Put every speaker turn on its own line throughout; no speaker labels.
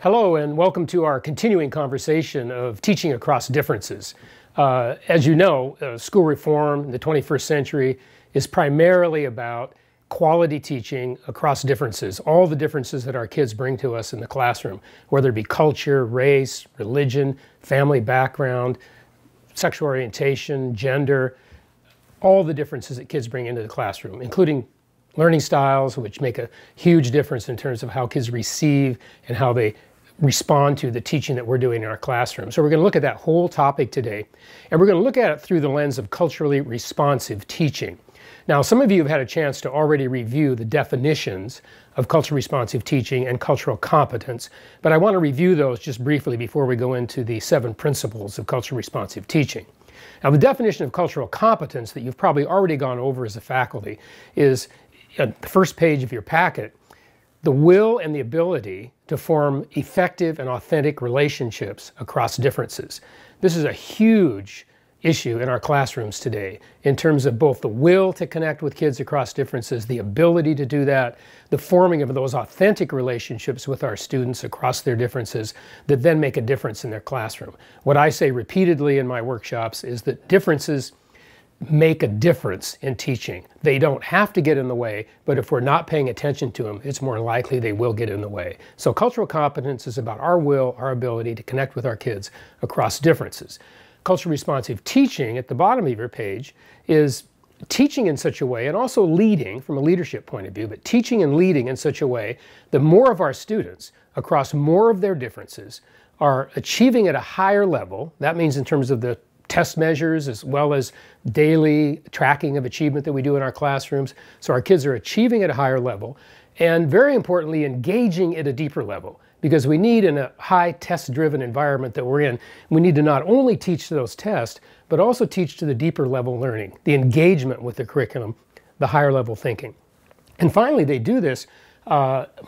Hello and welcome to our continuing conversation of teaching across differences. As you know, school reform in the 21st century is primarily about quality teaching across differences, all the differences that our kids bring to us in the classroom, whether it be culture, race, religion, family background, sexual orientation, gender, all the differences that kids bring into the classroom, including learning styles, which make a huge difference in terms of how kids receive and how they respond to the teaching that we're doing in our classroom. So we're going to look at that whole topic today, and we're going to look at it through the lens of culturally responsive teaching. Now, some of you have had a chance to already review the definitions of culturally responsive teaching and cultural competence, but I want to review those just briefly before we go into the 7 principles of culturally responsive teaching. Now, the definition of cultural competence that you've probably already gone over as a faculty is on the first page of your packet: the will and the ability to form effective and authentic relationships across differences. This is a huge issue in our classrooms today in terms of both the will to connect with kids across differences, the ability to do that, the forming of those authentic relationships with our students across their differences that then make a difference in their classroom. What I say repeatedly in my workshops is that differences make a difference in teaching. They don't have to get in the way, but if we're not paying attention to them, it's more likely they will get in the way. So cultural competence is about our will, our ability to connect with our kids across differences. Culturally responsive teaching at the bottom of your page is teaching in such a way, and also leading from a leadership point of view, but teaching and leading in such a way that more of our students across more of their differences are achieving at a higher level. That means in terms of the test measures as well as daily tracking of achievement that we do in our classrooms. So our kids are achieving at a higher level, and very importantly, engaging at a deeper level. Because we need, in a high test-driven environment that we're in, we need to not only teach to those tests, but also teach to the deeper level learning, the engagement with the curriculum, the higher level thinking. And finally, they do this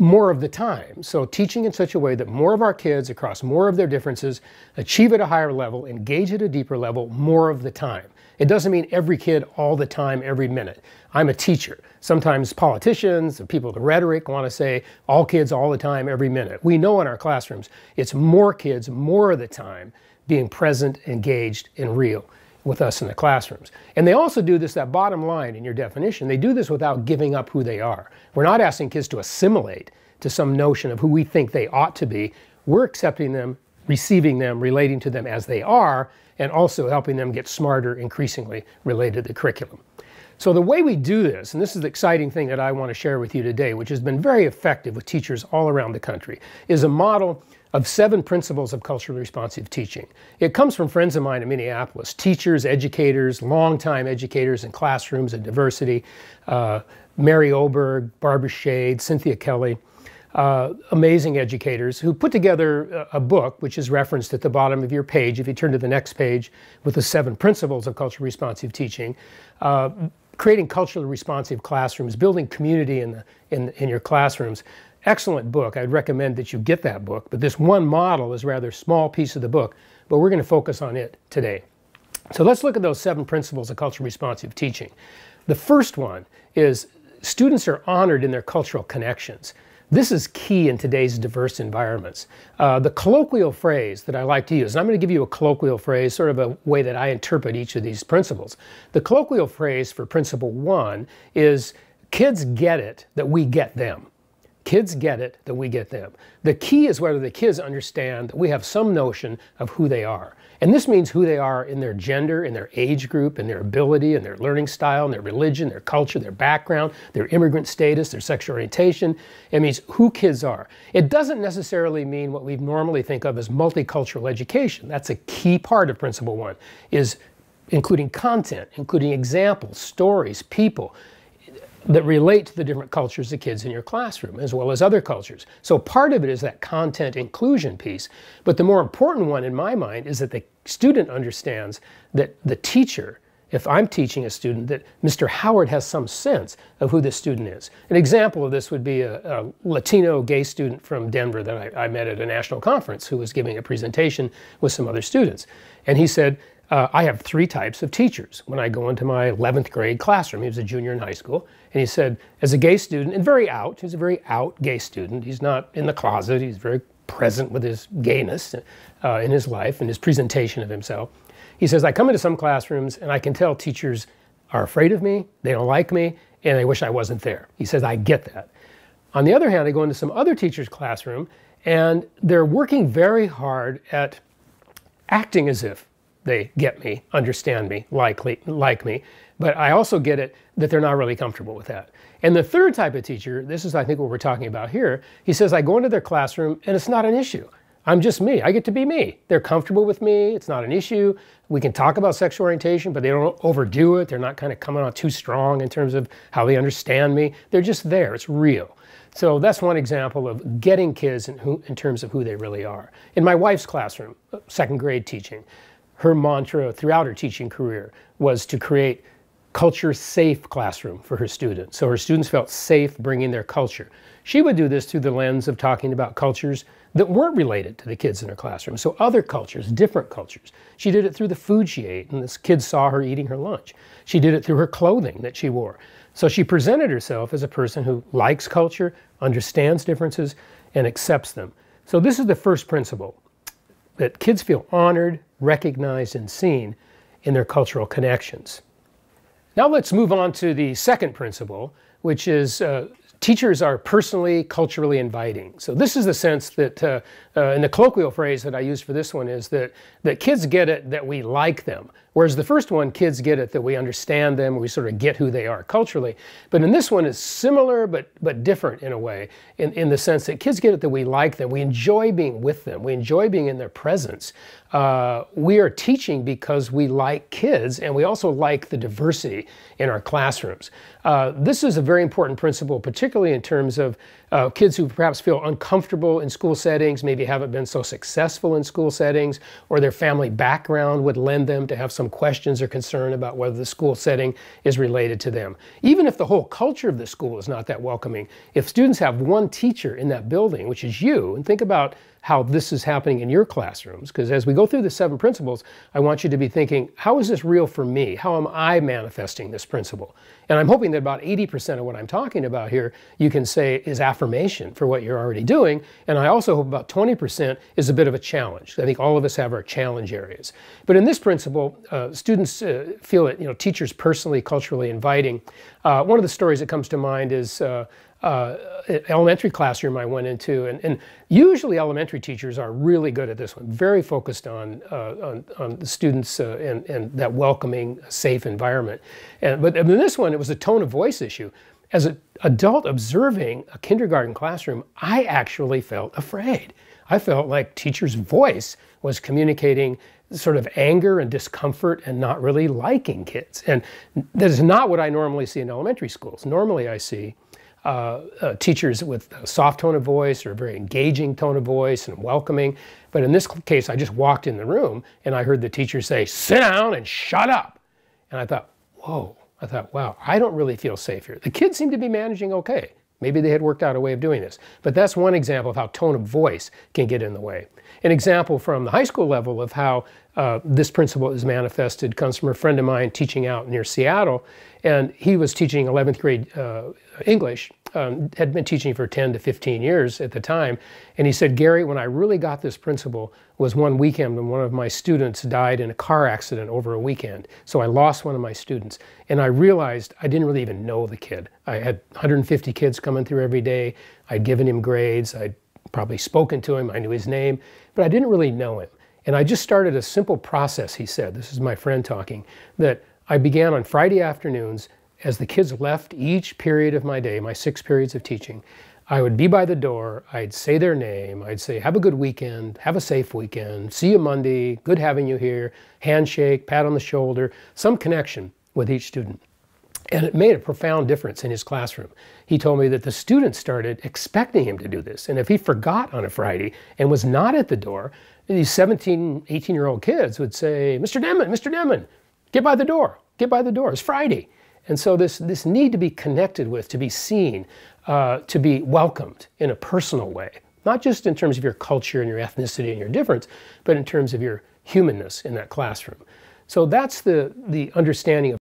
more of the time. So teaching in such a way that more of our kids across more of their differences achieve at a higher level, engage at a deeper level more of the time. It doesn't mean every kid all the time, every minute. I'm a teacher. Sometimes politicians and people with rhetoric want to say all kids all the time, every minute. We know in our classrooms it's more kids more of the time being present, engaged, and real with us in the classrooms. And they also do this, that bottom line in your definition, they do this without giving up who they are. We're not asking kids to assimilate to some notion of who we think they ought to be. We're accepting them, receiving them, relating to them as they are, and also helping them get smarter, increasingly related to the curriculum. So the way we do this, and this is the exciting thing that I want to share with you today, which has been very effective with teachers all around the country, is a model of 7 principles of culturally responsive teaching. It comes from friends of mine in Minneapolis, teachers, educators, longtime educators in classrooms and diversity, Mary Oberg, Barbara Shade, Cynthia Kelly, amazing educators who put together a book, which is referenced at the bottom of your page, if you turn to the next page, with the 7 principles of culturally responsive teaching, creating culturally responsive classrooms, building community in your classrooms. Excellent book. I'd recommend that you get that book, but this one model is a rather small piece of the book, but we're going to focus on it today. So let's look at those 7 principles of culturally responsive teaching. The first one is students are honored in their cultural connections. This is key in today's diverse environments. The colloquial phrase that I like to use, and I'm going to give you a colloquial phrase, sort of a way that I interpret each of these principles. The colloquial phrase for principle 1 is, kids get it that we get them. Kids get it that we get them. The key is whether the kids understand that we have some notion of who they are. And this means who they are in their gender, in their age group, in their ability, in their learning style, in their religion, their culture, their background, their immigrant status, their sexual orientation. It means who kids are. It doesn't necessarily mean what we normally think of as multicultural education. That's a key part of principle 1, is including content, including examples, stories, people that relate to the different cultures of kids in your classroom, as well as other cultures. So part of it is that content inclusion piece, but the more important one in my mind is that the student understands that the teacher, if I'm teaching a student, that Mr. Howard has some sense of who this student is. An example of this would be a Latino gay student from Denver that I met at a national conference who was giving a presentation with some other students. And he said, I have 3 types of teachers when I go into my 11th grade classroom. He was a junior in high school. And he said, as a gay student, and he's a very out gay student. He's not in the closet. He's very present with his gayness in his life and his presentation of himself. He says, I come into some classrooms and I can tell teachers are afraid of me, they don't like me, and they wish I wasn't there. He says, I get that. On the other hand, I go into some other teachers' classroom and they're working very hard at acting as if they get me, understand me, like me, but I also get it that they're not really comfortable with that. And the third type of teacher, this is I think what we're talking about here, he says, I go into their classroom and it's not an issue. I'm just me. I get to be me. They're comfortable with me. It's not an issue. We can talk about sexual orientation, but they don't overdo it. They're not kind of coming on too strong in terms of how they understand me. They're just there. It's real. So that's one example of getting kids in terms of who they really are. In my wife's classroom, second grade teaching, her mantra throughout her teaching career was to create culture-safe classroom for her students. So her students felt safe bringing their culture. She would do this through the lens of talking about cultures that weren't related to the kids in her classroom. So other cultures, different cultures. She did it through the food she ate, and the kids saw her eating her lunch. She did it through her clothing that she wore. So she presented herself as a person who likes culture, understands differences, and accepts them. So this is the first principle, that kids feel honored, recognized, and seen in their cultural connections. Now let's move on to the second principle, which is teachers are personally, culturally inviting. So this is the sense that, in the colloquial phrase that I use for this one is that kids get it that we like them. Whereas the first one, kids get it that we understand them, we sort of get who they are culturally. But in this one, it's similar but different in a way, in the sense that kids get it that we like them, we enjoy being with them, we enjoy being in their presence. We are teaching because we like kids, and we also like the diversity in our classrooms. This is a very important principle, particularly in terms of kids who perhaps feel uncomfortable in school settings, maybe haven't been so successful in school settings, or their family background would lend them to have some questions or concern about whether the school setting is related to them. Even if the whole culture of the school is not that welcoming, if students have one teacher in that building, which is you, and think about how this is happening in your classrooms, because as we go through the 7 principles, I want you to be thinking, how is this real for me? How am I manifesting this principle? And I'm hoping that about 80% of what I'm talking about here, you can say is affirmation for what you're already doing. And I also hope about 20% is a bit of a challenge. I think all of us have our challenge areas. But in this principle, students feel that, teachers personally, culturally inviting. One of the stories that comes to mind is elementary classroom I went into, and usually elementary teachers are really good at this one, very focused on the students and that welcoming, safe environment. But in this one, it was a tone of voice issue. As an adult observing a kindergarten classroom, I actually felt afraid. I felt like teacher's voice was communicating sort of anger and discomfort and not really liking kids. And that is not what I normally see in elementary schools. Normally I see teachers with a soft tone of voice or a very engaging tone of voice and welcoming. But in this case, I just walked in the room and I heard the teacher say, "Sit down and shut up." And I thought, whoa. I thought, wow, I don't really feel safe here. The kids seem to be managing okay. Maybe they had worked out a way of doing this. But that's one example of how tone of voice can get in the way. An example from the high school level of how this principle is manifested comes from a friend of mine teaching out near Seattle. And he was teaching 11th grade English, had been teaching for 10 to 15 years at the time. And he said, "Gary, when I really got this principle was one weekend when one of my students died in a car accident over a weekend. So I lost one of my students. And I realized I didn't really even know the kid. I had 150 kids coming through every day. I'd given him grades. I'd probably spoken to him. I knew his name, but I didn't really know him. And I just started a simple process," he said, this is my friend talking, "that I began on Friday afternoons as the kids left each period of my day, my 6 periods of teaching. I would be by the door, I'd say their name, I'd say, have a good weekend, have a safe weekend, see you Monday, good having you here, handshake, pat on the shoulder, some connection with each student." And it made a profound difference in his classroom. He told me that the students started expecting him to do this. And if he forgot on a Friday and was not at the door, these 17, 18-year-old kids would say, Mr. Denman, get by the door, get by the door, it's Friday." And so this need to be connected with, to be seen, to be welcomed in a personal way, not just in terms of your culture and your ethnicity and your difference, but in terms of your humanness in that classroom. So that's the understanding of